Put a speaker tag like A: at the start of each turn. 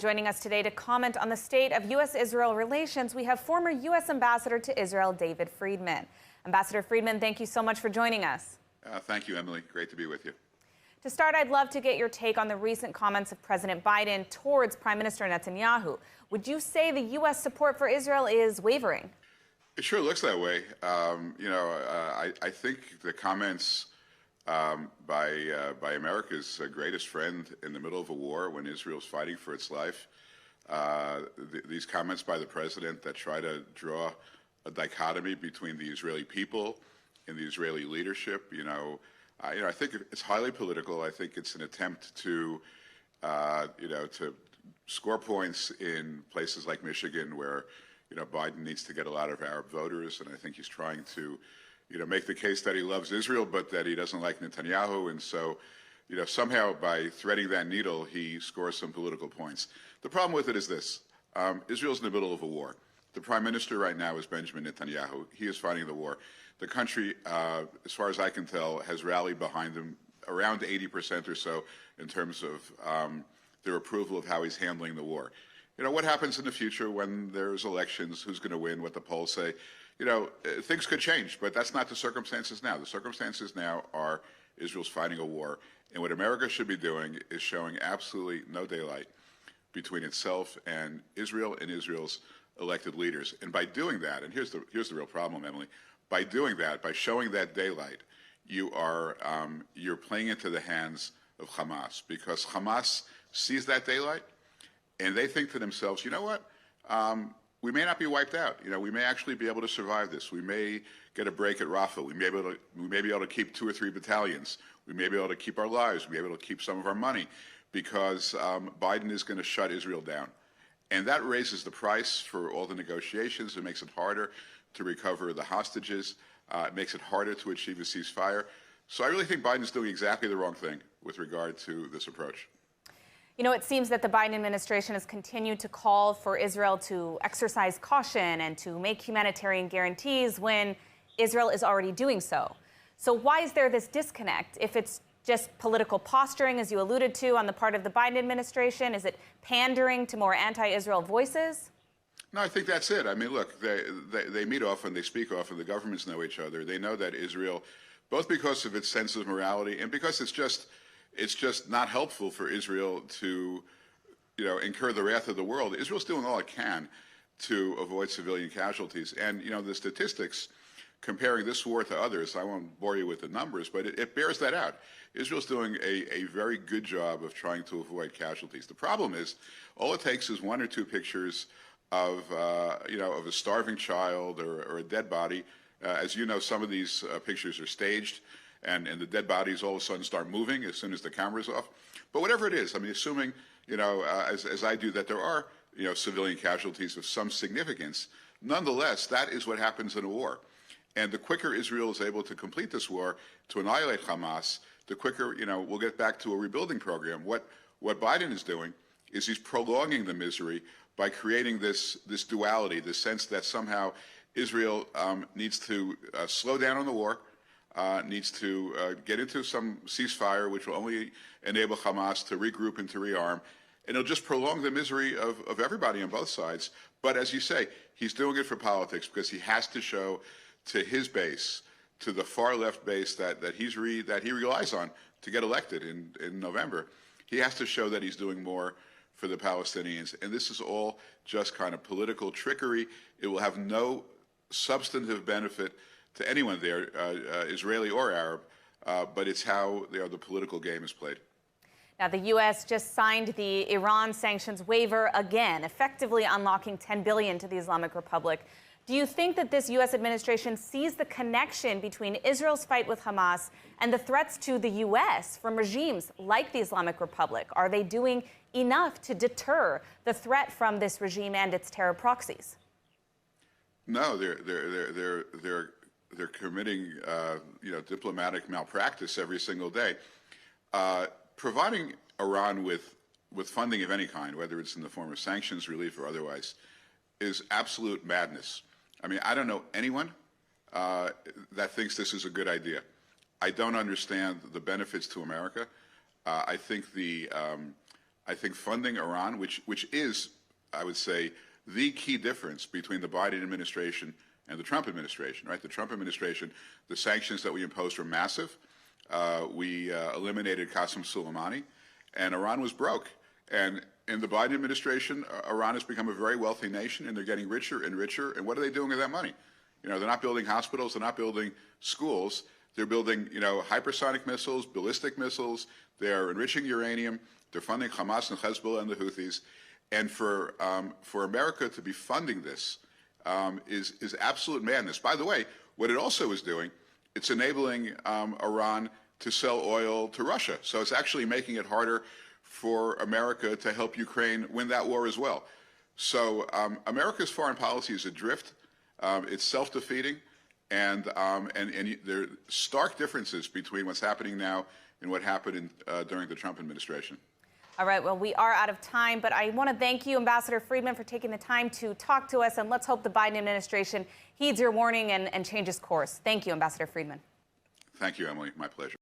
A: Joining us today to comment on the state of U.S.-Israel relations, we have former U.S. Ambassador to Israel, David Friedman. Ambassador Friedman, thank you so much for joining us.
B: Thank you, Emily. Great to be with you.
A: To start, I'd love to get your take on the recent comments of President Biden towards Prime Minister Netanyahu. Would you say the U.S. support for Israel is wavering?
B: It sure looks that way. I think the comments by America's greatest friend in the middle of a war when Israel's fighting for its life, these comments by the president that try to draw a dichotomy between the Israeli people and the Israeli leadership, I think it's highly political. I think it's an attempt to, to score points in places like Michigan where, Biden needs to get a lot of Arab voters, and I think he's trying to, make the case that he loves Israel, but that he doesn't like Netanyahu, and so, somehow by threading that needle, he scores some political points. The problem with it is this: Israel's in the middle of a war. The prime minister right now is Benjamin Netanyahu. He is fighting the war. The country, as far as I can tell, has rallied behind him around 80% or so in terms of their approval of how he's handling the war. What happens in the future when there's elections, who's going to win, what the polls say, things could change, but that's not the circumstances now. The circumstances now are Israel's fighting a war, and what America should be doing is showing absolutely no daylight between itself and Israel's elected leaders. And by doing that, and here's the real problem, Emily, by doing that, by showing that daylight, you're playing into the hands of Hamas, because Hamas sees that daylight and they think to themselves, you know what? We may not be wiped out. We may actually be able to survive this. We may get a break at Rafah. We may be able to keep 2 or 3 battalions. We may be able to keep our lives. We may be able to keep some of our money, because Biden is going to shut Israel down. And that raises the price for all the negotiations. It makes it harder to recover the hostages. It makes it harder to achieve a ceasefire. So I really think Biden's doing exactly the wrong thing with regard to this approach.
A: It seems that the Biden administration has continued to call for Israel to exercise caution and to make humanitarian guarantees when Israel is already doing so. So why is there this disconnect? If it's just political posturing, as you alluded to, on the part of the Biden administration, is it pandering to more anti-Israel voices?
B: No, I think that's it. I mean, look, they meet often, they speak often, the governments know each other. They know that Israel, both because of its sense of morality and because it's just not helpful for Israel to, incur the wrath of the world. Israel's doing all it can to avoid civilian casualties. And, the statistics comparing this war to others, I won't bore you with the numbers, but it bears that out. Israel's doing a very good job of trying to avoid casualties. The problem is, all it takes is 1 or 2 pictures of a starving child or a dead body. As you know, some of these pictures are staged, and the dead bodies all of a sudden start moving as soon as the camera's off. But whatever it is, I mean, assuming, as I do, that there are, civilian casualties of some significance, nonetheless, that is what happens in a war. And the quicker Israel is able to complete this war, to annihilate Hamas, the quicker, we'll get back to a rebuilding program. What Biden is doing is he's prolonging the misery by creating this duality, this sense that somehow Israel needs to slow down on the war, needs to get into some ceasefire, which will only enable Hamas to regroup and to rearm. And it'll just prolong the misery of everybody on both sides. But as you say, he's doing it for politics, because he has to show to his base, to the far left base that he relies on to get elected in November, he has to show that he's doing more for the Palestinians. And this is all just kind of political trickery. It will have no substantive benefit to anyone there, Israeli or Arab, but it's how the political game is played.
A: Now, the U.S. just signed the Iran sanctions waiver again, effectively unlocking $10 billion to the Islamic Republic. Do you think that this U.S. administration sees the connection between Israel's fight with Hamas and the threats to the U.S. from regimes like the Islamic Republic? Are they doing enough to deter the threat from this regime and its terror proxies?
B: No, they're committing, diplomatic malpractice every single day. Providing Iran with funding of any kind, whether it's in the form of sanctions, relief, or otherwise, is absolute madness. I mean, I don't know anyone that thinks this is a good idea. I don't understand the benefits to America. I think the I think funding Iran, which is, I would say, the key difference between the Biden administration and the Trump administration, right? The Trump administration, the sanctions that we imposed were massive. We eliminated Qasem Soleimani, and Iran was broke. And in the Biden administration, Iran has become a very wealthy nation, and they're getting richer and richer. And what are they doing with that money? You know, they're not building hospitals, they're not building schools. They're building, you know, hypersonic missiles, ballistic missiles. They're enriching uranium. They're funding Hamas and Hezbollah and the Houthis. And for America to be funding this is absolute madness. By the way, what it also is doing, it's enabling Iran to sell oil to Russia. So it's actually making it harder for America to help Ukraine win that war as well. So America's foreign policy is adrift. It's self-defeating, and there are stark differences between what's happening now and what happened during the Trump administration.
A: All right, well, we are out of time, but I want to thank you, Ambassador Friedman, for taking the time to talk to us, and let's hope the Biden administration heeds your warning and changes course. Thank you, Ambassador Friedman.
B: Thank you, Emily. My pleasure.